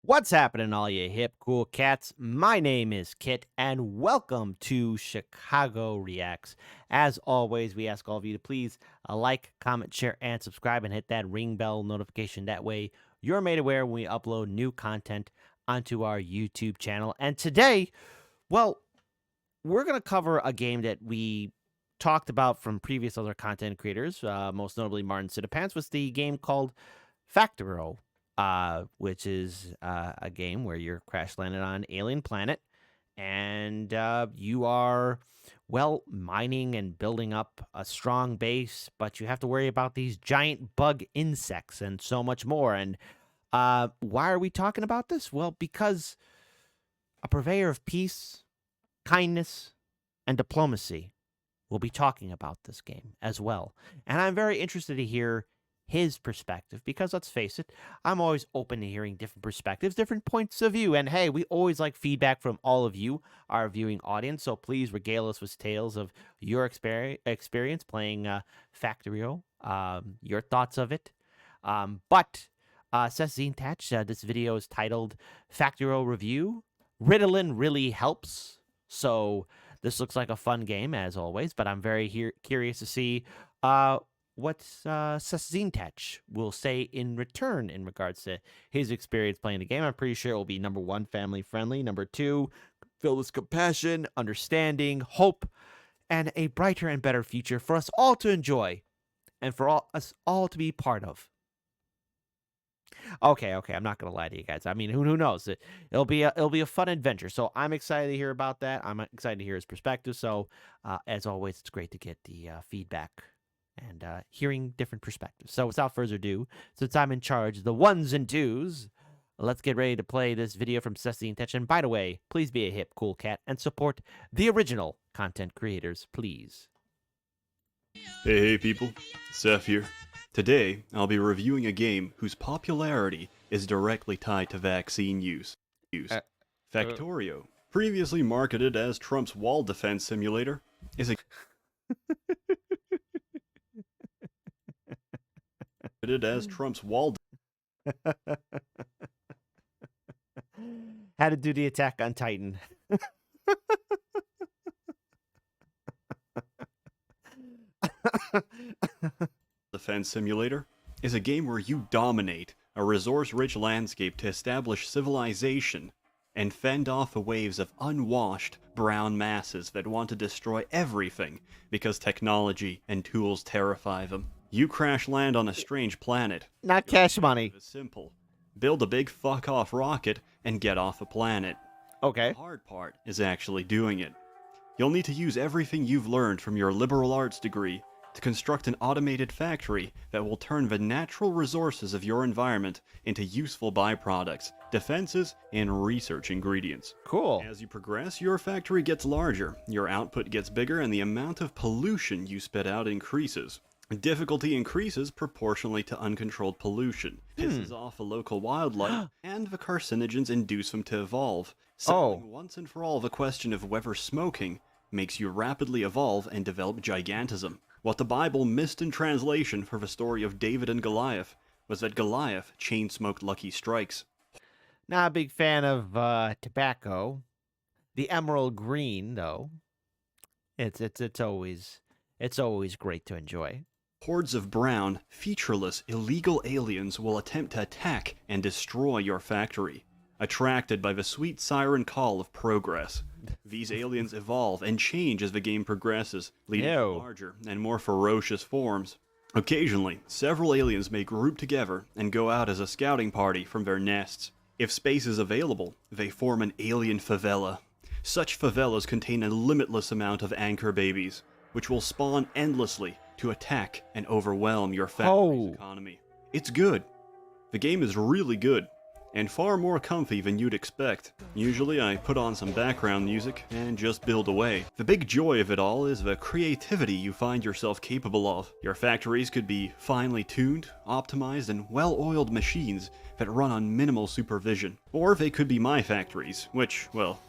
What's happening, all you hip, cool cats? My name is Kit, and welcome to Chicago Reacts. As always, we ask all of you to please like, comment, share, and subscribe, and hit that ring bell notification. That way, you're made aware when we upload new content onto our YouTube channel. And today, well, we're going to cover a game that we talked about from previous other content creators, most notably Martin Sidapants, was the game called FACTORIO, which is a game where you're crash landed on an alien planet and you are, well, mining and building up a strong base, but you have to worry about these giant bug insects and so much more. And why are we talking about this? Well, because a purveyor of peace, kindness, and diplomacy will be talking about this game as well. And I'm very interested to hear his perspective because, let's face it, I'm always open to hearing different perspectives, different points of view. And hey, we always like feedback from all of you, our viewing audience. So please regale us with tales of your experience playing FACTORIO, your thoughts of it. But SsethTzeentach, this video is titled FACTORIO Review. Ritalin really helps. So this looks like a fun game, as always, but I'm very curious to see what SsethTzeentach will say in return in regards to his experience playing the game. I'm pretty sure it will be, number one, family-friendly, number two, filled with compassion, understanding, hope, and a brighter and better future for us all to enjoy and for us all to be part of. Okay, I'm not gonna lie to you guys. I mean, who knows? It'll be a fun adventure. So I'm excited to hear about that. I'm excited to hear his perspective. So as always, it's great to get the feedback and hearing different perspectives. So without further ado, since I'm in charge, the ones and twos, let's get ready to play this video from SsethTzeentach. And by the way, please be a hip, cool cat and support the original content creators, please. Hey people, Seth here. Today, I'll be reviewing a game whose popularity is directly tied to vaccine use. FACTORIO, previously marketed as Trump's wall defense simulator, is a How to do the Attack on Titan. defense simulator is a game where you dominate a resource-rich landscape to establish civilization and fend off the waves of unwashed brown masses that want to destroy everything because technology and tools terrify them. You crash land on a strange planet. Not cash money. It's simple. Build a big fuck-off rocket and get off the planet. Okay. The hard part is actually doing it. You'll need to use everything you've learned from your liberal arts degree to construct an automated factory that will turn the natural resources of your environment into useful byproducts, defenses, and research ingredients. Cool. As you progress, your factory gets larger, your output gets bigger, and the amount of pollution you spit out increases. Difficulty increases proportionally to uncontrolled pollution, pisses off the local wildlife, and the carcinogens induce them to evolve, settling once and for all the question of whether smoking makes you rapidly evolve and develop gigantism. What the Bible missed in translation for the story of David and Goliath was that Goliath chain-smoked Lucky Strikes. Not a big fan of tobacco. The emerald green, though, it's always great to enjoy. Hordes of brown, featureless, illegal aliens will attempt to attack and destroy your factory, attracted by the sweet siren call of progress. These aliens evolve and change as the game progresses, leading to larger and more ferocious forms. Occasionally, several aliens may group together and go out as a scouting party from their nests. If space is available, they form an alien favela. Such favelas contain a limitless amount of anchor babies, which will spawn endlessly to attack and overwhelm your factory's economy. It's good. The game is really good, and far more comfy than you'd expect. Usually I put on some background music and just build away. The big joy of it all is the creativity you find yourself capable of. Your factories could be finely tuned, optimized, and well-oiled machines that run on minimal supervision. Or they could be my factories, which, well,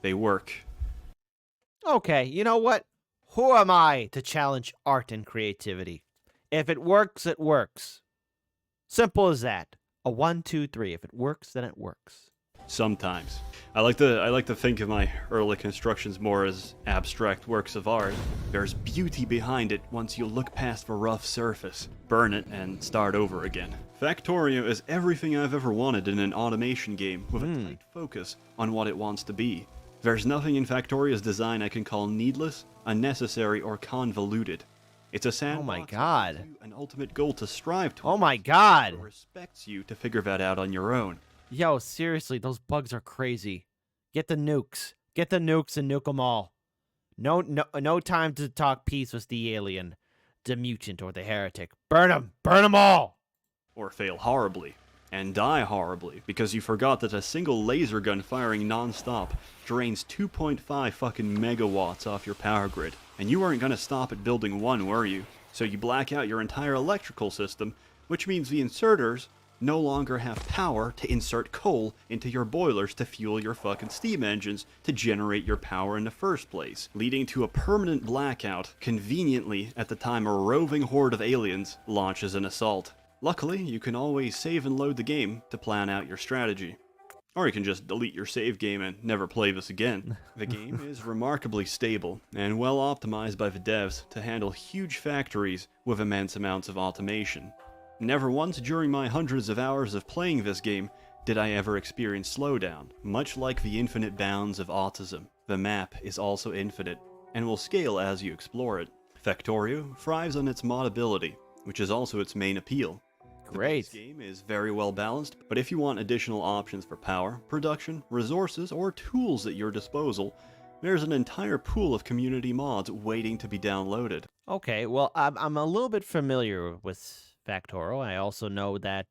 they work. Okay, you know what? Who am I to challenge art and creativity? If it works, it works. Simple as that. A one, two, three. If it works, then it works. Sometimes. I like to think of my early constructions more as abstract works of art. There's beauty behind it once you look past the rough surface, burn it, and start over again. Factorio is everything I've ever wanted in an automation game, with a tight focus on what it wants to be. There's nothing in Factorio's design I can call needless, unnecessary, or convoluted. It's a sandbox Oh my that God. gives you an ultimate goal to strive towards. Oh my God. It respects you to figure that out on your own. Yo, seriously, those bugs are crazy. Get the nukes. Get the nukes and nuke them all. No time to talk peace with the alien, the mutant, or the heretic. Burn them. Burn them all. Or fail horribly, and die horribly, because you forgot that a single laser gun firing non-stop drains 2.5 fucking megawatts off your power grid, and you weren't gonna stop at building one, were you? So you black out your entire electrical system, which means the inserters no longer have power to insert coal into your boilers to fuel your fucking steam engines to generate your power in the first place, leading to a permanent blackout conveniently at the time a roving horde of aliens launches an assault. Luckily, you can always save and load the game to plan out your strategy. Or you can just delete your save game and never play this again. The game is remarkably stable and well optimized by the devs to handle huge factories with immense amounts of automation. Never once during my hundreds of hours of playing this game did I ever experience slowdown. Much like the infinite bounds of autism, the map is also infinite and will scale as you explore it. Factorio thrives on its modability, which is also its main appeal. Great. This game is very well balanced, but if you want additional options for power, production, resources, or tools at your disposal, there's an entire pool of community mods waiting to be downloaded. Okay, well, I'm a little bit familiar with Factoro. I also know that,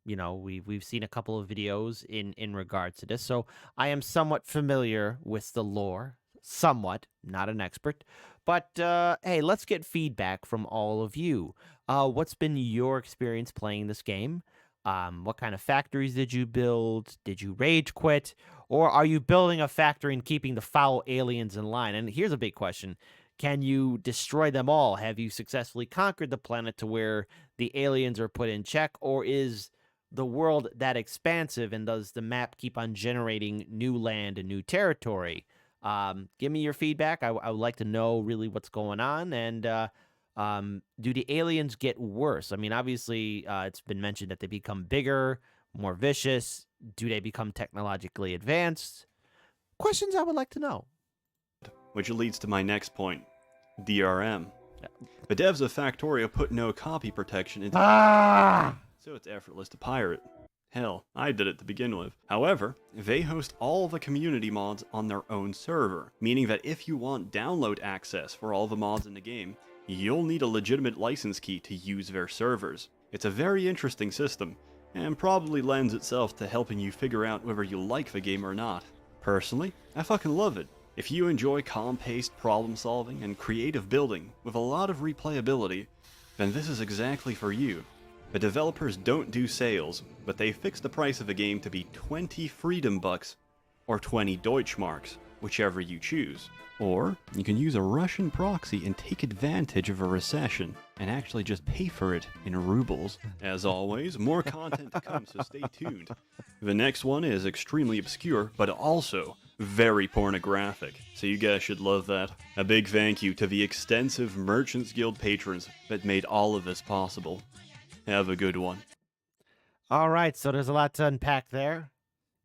we've seen a couple of videos in regards to this, so I am somewhat familiar with the lore. Somewhat, not an expert, but hey, let's get feedback from all of you. What's been your experience playing this game? What kind of factories did you build? Did you rage quit? Or are you building a factory and keeping the foul aliens in line? And here's a big question. Can you destroy them all? Have you successfully conquered the planet to where the aliens are put in check? Or is the world that expansive and does the map keep on generating new land and new territory? Give me your feedback. I would like to know really what's going on. And do the aliens get worse? I mean, obviously, it's been mentioned that they become bigger, more vicious. Do they become technologically advanced? Questions I would like to know. Which leads to my next point, DRM. The devs of Factorio put no copy protection into so it's effortless to pirate. Hell, I did it to begin with. However, they host all the community mods on their own server, meaning that if you want download access for all the mods in the game, you'll need a legitimate license key to use their servers. It's a very interesting system, and probably lends itself to helping you figure out whether you like the game or not. Personally, I fucking love it. If you enjoy calm-paced problem solving and creative building with a lot of replayability, then this is exactly for you. The developers don't do sales, but they fix the price of a game to be 20 freedom bucks or 20 Deutschmarks, whichever you choose. Or you can use a Russian proxy and take advantage of a recession and actually just pay for it in rubles. As always, more content to come, so stay tuned. The next one is extremely obscure, but also very pornographic, so you guys should love that. A big thank you to the extensive Merchants Guild patrons that made all of this possible. Have a good one. All right, so there's a lot to unpack there.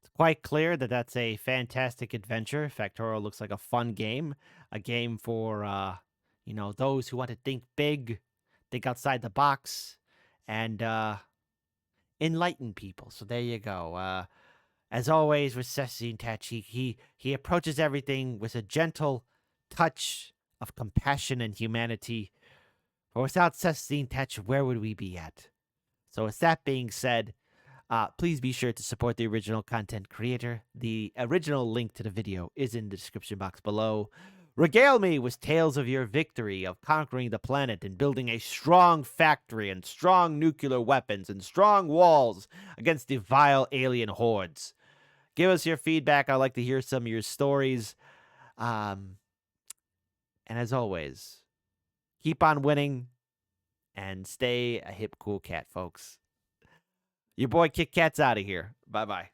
It's quite clear that that's a fantastic adventure. Factorio looks like a fun game, a game for those who want to think big, think outside the box, and enlighten people. So there you go. As always with SsethTzeentach, he approaches everything with a gentle touch of compassion and humanity. For without SsethTzeentach, where would we be at? So with that being said, please be sure to support the original content creator. The original link to the video is in the description box below. Regale me with tales of your victory of conquering the planet and building a strong factory and strong nuclear weapons and strong walls against the vile alien hordes. Give us your feedback. I'd like to hear some of your stories. And as always, keep on winning and stay a hip, cool cat, folks. Your boy Kit Kat's out of here. Bye bye.